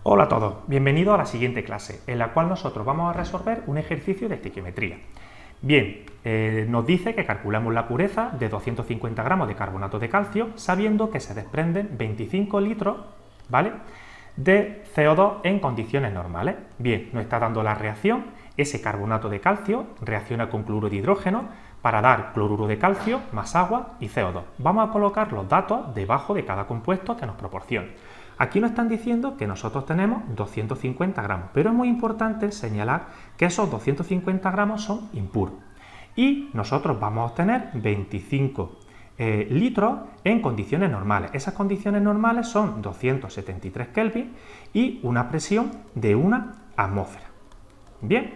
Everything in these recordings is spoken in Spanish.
Hola a todos, bienvenidos a la siguiente clase, en la cual nosotros vamos a resolver un ejercicio de estequiometría. Bien, nos dice que calculemos la pureza de 250 gramos de carbonato de calcio, sabiendo que se desprenden 25 litros, ¿vale?, de CO2 en condiciones normales. Bien, nos está dando la reacción, ese carbonato de calcio reacciona con cloruro de hidrógeno para dar cloruro de calcio más agua y CO2. Vamos a colocar los datos debajo de cada compuesto que nos proporciona. Aquí nos están diciendo que nosotros tenemos 250 gramos, pero es muy importante señalar que esos 250 gramos son impuros. Y nosotros vamos a obtener 25 litros en condiciones normales. Esas condiciones normales son 273 Kelvin y una presión de 1 atmósfera. Bien,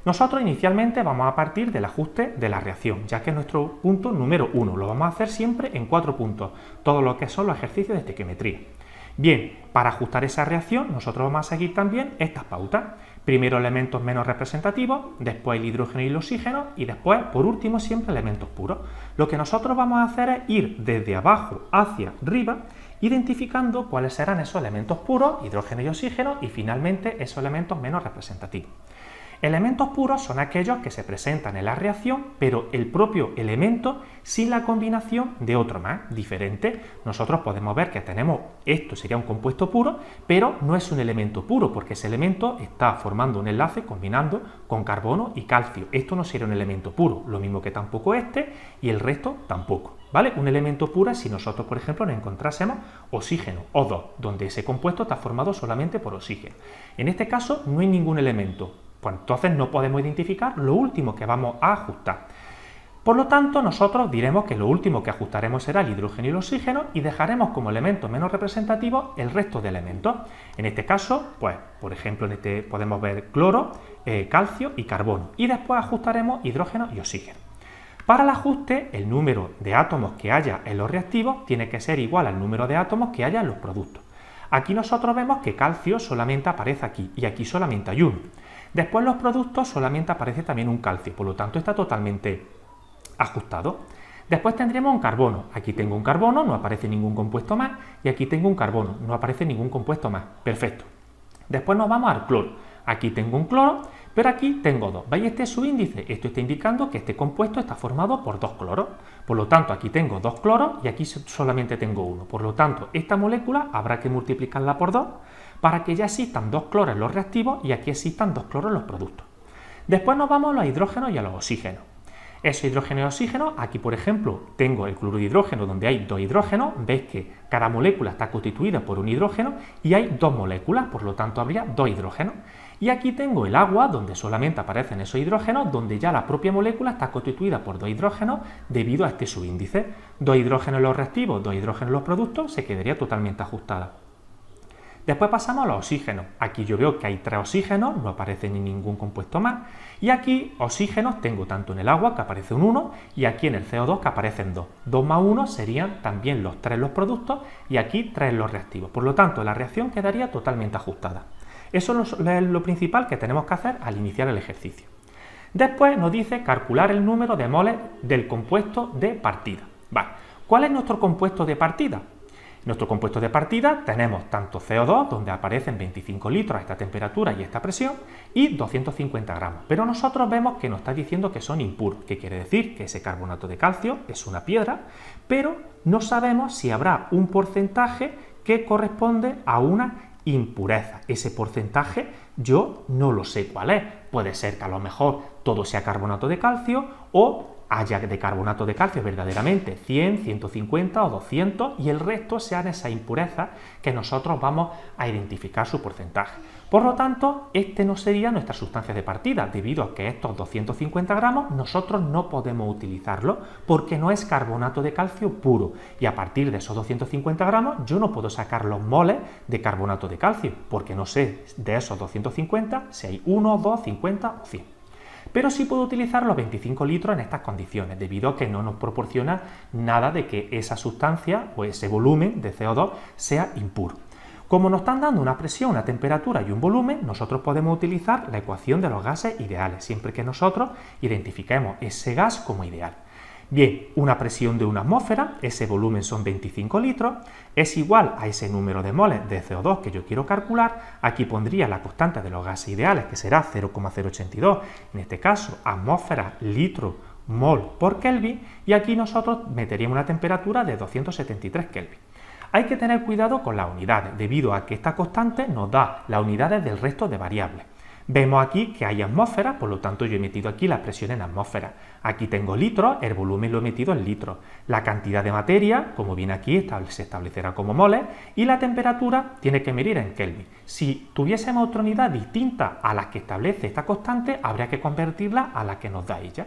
nosotros inicialmente vamos a partir del ajuste de la reacción, ya que es nuestro punto número 1. Lo vamos a hacer siempre en 4 puntos, todo lo que son los ejercicios de estequiometría. Bien, para ajustar esa reacción nosotros vamos a seguir también estas pautas. Primero elementos menos representativos, después el hidrógeno y el oxígeno y después, por último, siempre elementos puros. Lo que nosotros vamos a hacer es ir desde abajo hacia arriba, identificando cuáles serán esos elementos puros, hidrógeno y oxígeno, y finalmente esos elementos menos representativos. Elementos puros son aquellos que se presentan en la reacción, pero el propio elemento sin la combinación de otro más diferente. Nosotros podemos ver que tenemos, esto sería un compuesto puro, pero no es un elemento puro, porque ese elemento está formando un enlace combinando con carbono y calcio. Esto no sería un elemento puro, lo mismo que tampoco este y el resto tampoco, ¿vale? Un elemento puro es si nosotros, por ejemplo, nos encontrásemos oxígeno, O2, donde ese compuesto está formado solamente por oxígeno. En este caso no hay ningún elemento. Pues entonces no podemos identificar lo último que vamos a ajustar. Por lo tanto, nosotros diremos que lo último que ajustaremos será el hidrógeno y el oxígeno y dejaremos como elementos menos representativos el resto de elementos. En este caso, pues, por ejemplo, podemos ver cloro, calcio y carbono. Y después ajustaremos hidrógeno y oxígeno. Para el ajuste, el número de átomos que haya en los reactivos tiene que ser igual al número de átomos que haya en los productos. Aquí nosotros vemos que calcio solamente aparece aquí y aquí solamente hay uno. Después en los productos solamente aparece también un calcio, por lo tanto está totalmente ajustado. Después tendremos un carbono. Aquí tengo un carbono, no aparece ningún compuesto más, y aquí tengo un carbono, no aparece ningún compuesto más. Perfecto. Después nos vamos al cloro. Aquí tengo un cloro, pero aquí tengo dos. ¿Veis? Este es su índice. Esto está indicando que este compuesto está formado por dos cloros. Por lo tanto, aquí tengo dos cloros y aquí solamente tengo uno. Por lo tanto, esta molécula habrá que multiplicarla por 2 para que ya existan dos cloros en los reactivos y aquí existan dos cloros en los productos. Después nos vamos a los hidrógenos y a los oxígenos. Esos hidrógenos y oxígenos, aquí por ejemplo tengo el cloruro de hidrógeno donde hay dos hidrógenos, veis que cada molécula está constituida por un hidrógeno y hay dos moléculas, por lo tanto habría dos hidrógenos. Y aquí tengo el agua donde solamente aparecen esos hidrógenos, donde ya la propia molécula está constituida por dos hidrógenos debido a este subíndice. Dos hidrógenos en los reactivos, dos hidrógenos en los productos, se quedaría totalmente ajustada. Después pasamos a los oxígenos. Aquí yo veo que hay 3 oxígenos, no aparece ni ningún compuesto más. Y aquí oxígenos tengo tanto en el agua, que aparece un 1, y aquí en el CO2, que aparecen 2. 2 más 1 serían también los 3 en los productos y aquí 3 en los reactivos. Por lo tanto, la reacción quedaría totalmente ajustada. Eso es lo principal que tenemos que hacer al iniciar el ejercicio. Después nos dice calcular el número de moles del compuesto de partida. Vale. ¿Cuál es nuestro compuesto de partida? Nuestro compuesto de partida tenemos tanto CO2, donde aparecen 25 litros a esta temperatura y esta presión, y 250 gramos. Pero nosotros vemos que nos está diciendo que son impuros, que quiere decir que ese carbonato de calcio es una piedra, pero no sabemos si habrá un porcentaje que corresponde a una impureza. Ese porcentaje yo no lo sé cuál es. Puede ser que a lo mejor todo sea carbonato de calcio o haya de carbonato de calcio verdaderamente 100, 150 o 200 y el resto sean esas impurezas que nosotros vamos a identificar su porcentaje. Por lo tanto, este no sería nuestra sustancia de partida, debido a que estos 250 gramos nosotros no podemos utilizarlo porque no es carbonato de calcio puro y a partir de esos 250 gramos yo no puedo sacar los moles de carbonato de calcio porque no sé de esos 250 si hay 1, 2, 50 o 100. Pero sí puedo utilizar los 25 litros en estas condiciones, debido a que no nos proporciona nada de que esa sustancia o ese volumen de CO2 sea impuro. Como nos están dando una presión, una temperatura y un volumen, nosotros podemos utilizar la ecuación de los gases ideales, siempre que nosotros identifiquemos ese gas como ideal. Bien, una presión de una atmósfera, ese volumen son 25 litros, es igual a ese número de moles de CO2 que yo quiero calcular. Aquí pondría la constante de los gases ideales, que será 0,082, en este caso atmósfera, litro, mol por Kelvin, y aquí nosotros meteríamos una temperatura de 273 Kelvin. Hay que tener cuidado con las unidades, debido a que esta constante nos da las unidades del resto de variables. Vemos aquí que hay atmósferas, por lo tanto yo he metido aquí la presión en atmósfera. Aquí tengo litros, el volumen lo he metido en litros. La cantidad de materia, como viene aquí, se establecerá como moles, y la temperatura tiene que medir en Kelvin. Si tuviésemos otra unidad distinta a la que establece esta constante, habría que convertirla a la que nos da ella.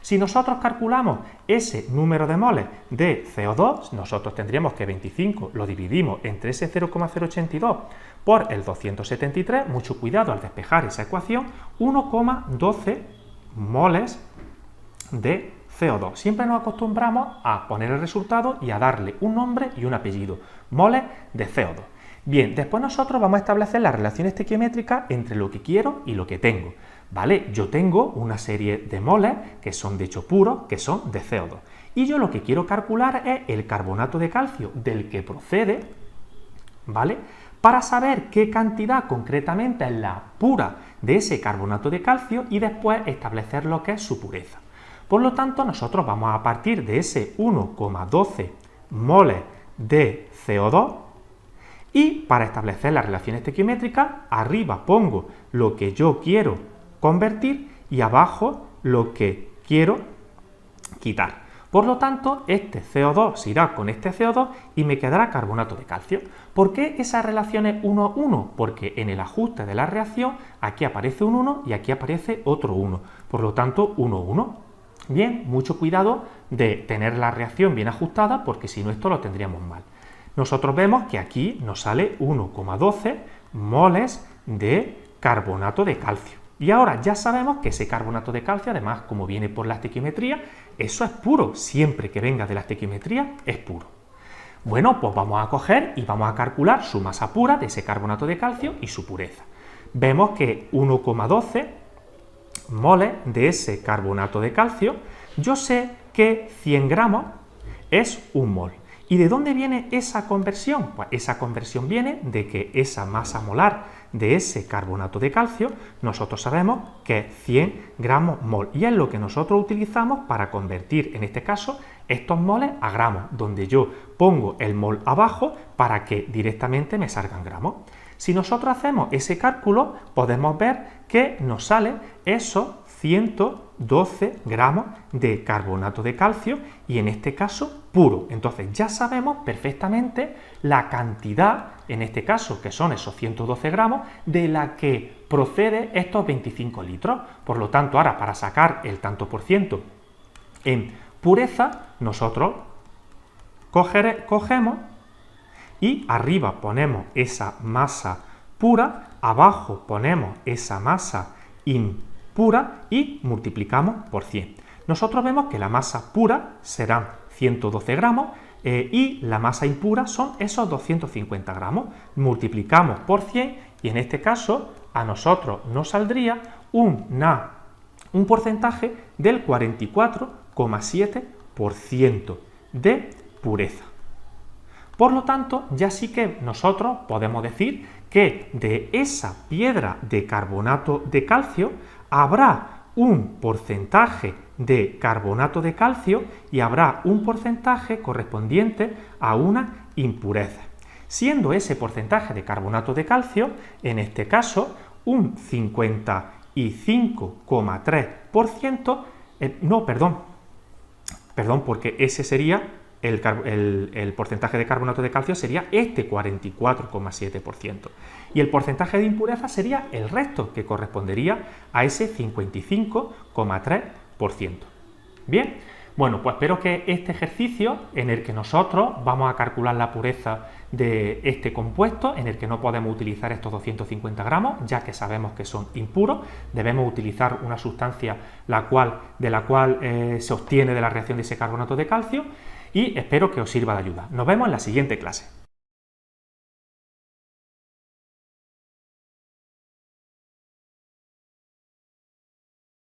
Si nosotros calculamos ese número de moles de CO2, nosotros tendríamos que 25 lo dividimos entre ese 0,082 por el 273, mucho cuidado al despejar esa ecuación, 1,12 moles de CO2. Siempre nos acostumbramos a poner el resultado y a darle un nombre y un apellido, moles de CO2. Bien, después nosotros vamos a establecer las relaciones estequiométricas entre lo que quiero y lo que tengo. ¿Vale? Yo tengo una serie de moles que son de hecho puros, que son de CO2. Y yo lo que quiero calcular es el carbonato de calcio del que procede, ¿vale? Para saber qué cantidad concretamente es la pura de ese carbonato de calcio y después establecer lo que es su pureza. Por lo tanto, nosotros vamos a partir de ese 1,12 moles de CO2 y para establecer la relación estequiométrica, arriba pongo lo que yo quiero convertir y abajo lo que quiero quitar. Por lo tanto, este CO2 se irá con este CO2 y me quedará carbonato de calcio. ¿Por qué esa relación es 1, 1? Porque en el ajuste de la reacción aquí aparece un 1 y aquí aparece otro 1. Por lo tanto, 1, 1. Bien, mucho cuidado de tener la reacción bien ajustada porque si no esto lo tendríamos mal. Nosotros vemos que aquí nos sale 1,12 moles de carbonato de calcio. Y ahora ya sabemos que ese carbonato de calcio, además, como viene por la estequiometría, eso es puro. Siempre que venga de la estequiometría es puro. Bueno, pues vamos a coger y vamos a calcular su masa pura de ese carbonato de calcio y su pureza. Vemos que 1,12 moles de ese carbonato de calcio, yo sé que 100 gramos es un mol. ¿Y de dónde viene esa conversión? Pues esa conversión viene de que esa masa molar de ese carbonato de calcio, nosotros sabemos que es 100 gramos mol. Y es lo que nosotros utilizamos para convertir, en este caso, estos moles a gramos, donde yo pongo el mol abajo para que directamente me salgan gramos. Si nosotros hacemos ese cálculo, podemos ver que nos sale esos 112 gramos de carbonato de calcio y en este caso puro. Entonces ya sabemos perfectamente la cantidad, en este caso que son esos 112 gramos, de la que procede estos 25 litros. Por lo tanto, ahora para sacar el tanto por ciento en pureza, nosotros cogemos y arriba ponemos esa masa pura, abajo ponemos esa masa impura y multiplicamos por 100. Nosotros vemos que la masa pura serán 112 gramos y la masa impura son esos 250 gramos. Multiplicamos por 100 y en este caso a nosotros nos saldría un porcentaje del 44,7% de pureza. Por lo tanto, ya sí que nosotros podemos decir que de esa piedra de carbonato de calcio habrá un porcentaje de carbonato de calcio y habrá un porcentaje correspondiente a una impureza, siendo ese porcentaje de carbonato de calcio, en este caso, un 55,3%, porque ese sería el porcentaje de carbonato de calcio sería este 44,7%. Y el porcentaje de impureza sería el resto, que correspondería a ese 55,3%. Bien, bueno, pues espero que este ejercicio, en el que nosotros vamos a calcular la pureza de este compuesto, en el que no podemos utilizar estos 250 gramos, ya que sabemos que son impuros, debemos utilizar una sustancia de la cual se obtiene de la reacción de ese carbonato de calcio, y espero que os sirva de ayuda. Nos vemos en la siguiente clase.